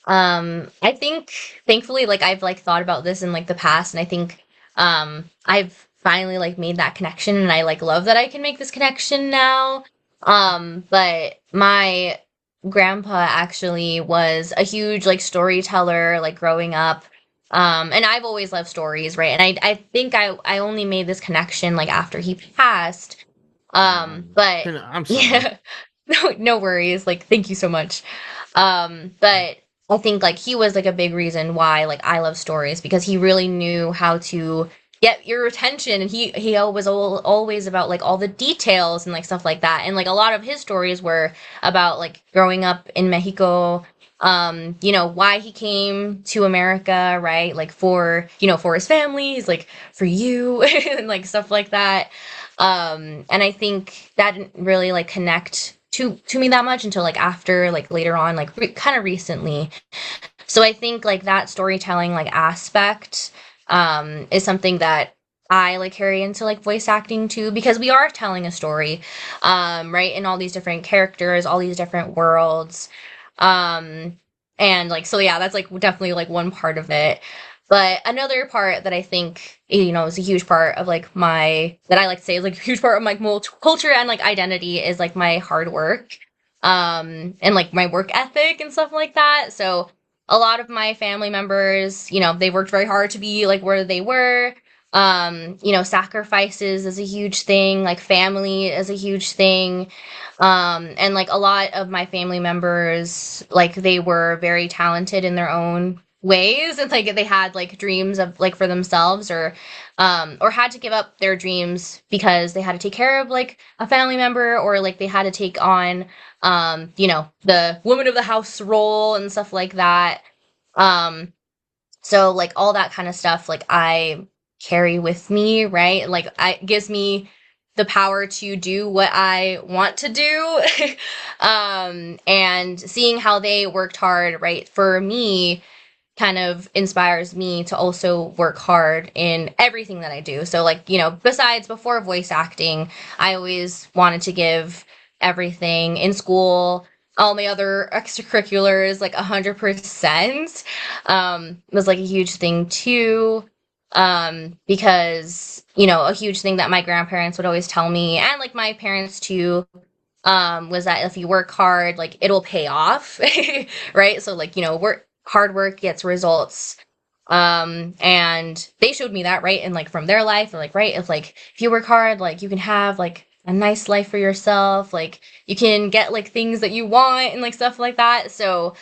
I think thankfully like I've like thought about this in like the past, and I think I've finally like made that connection, and I like love that I can make this connection now. But my grandpa actually was a huge like storyteller like growing up. And I've always loved stories, right? And I think I only made this connection like after he passed. But I'm sorry. yeah, no worries. Like, thank you so much. But I think like he was like a big reason why like I love stories, because he really knew how to get your attention, and he was always about like all the details and like stuff like that. And like a lot of his stories were about like growing up in Mexico, why he came to America, right? Like for, for his family, he's like for you and like stuff like that. And I think that didn't really like connect to me that much until like after like later on, like kind of recently. So I think like that storytelling like aspect is something that I like carry into like voice acting too, because we are telling a story, right? In all these different characters, all these different worlds. Um, and like, so yeah, that's like definitely like one part of it. But another part that I think, is a huge part of like that I like to say is like a huge part of my culture and like identity is like my hard work, and like my work ethic and stuff like that. So a lot of my family members, they worked very hard to be like where they were. Sacrifices is a huge thing, like family is a huge thing. And like a lot of my family members, like they were very talented in their own ways, and like they had like dreams of like for themselves, or had to give up their dreams because they had to take care of like a family member, or like they had to take on the woman of the house role and stuff like that. um so like all that kind of stuff like I carry with me, right? Like I gives me the power to do what I want to do. And seeing how they worked hard, right, for me kind of inspires me to also work hard in everything that I do. So like, besides before voice acting, I always wanted to give everything in school, all my other extracurriculars, like 100%. Was like a huge thing too. Because, a huge thing that my grandparents would always tell me, and like my parents too, was that if you work hard, like it'll pay off, right? So like, hard work gets results. And they showed me that, right? And like from their life, they're like, right, if you work hard, like you can have like a nice life for yourself, like you can get like things that you want and like stuff like that. So,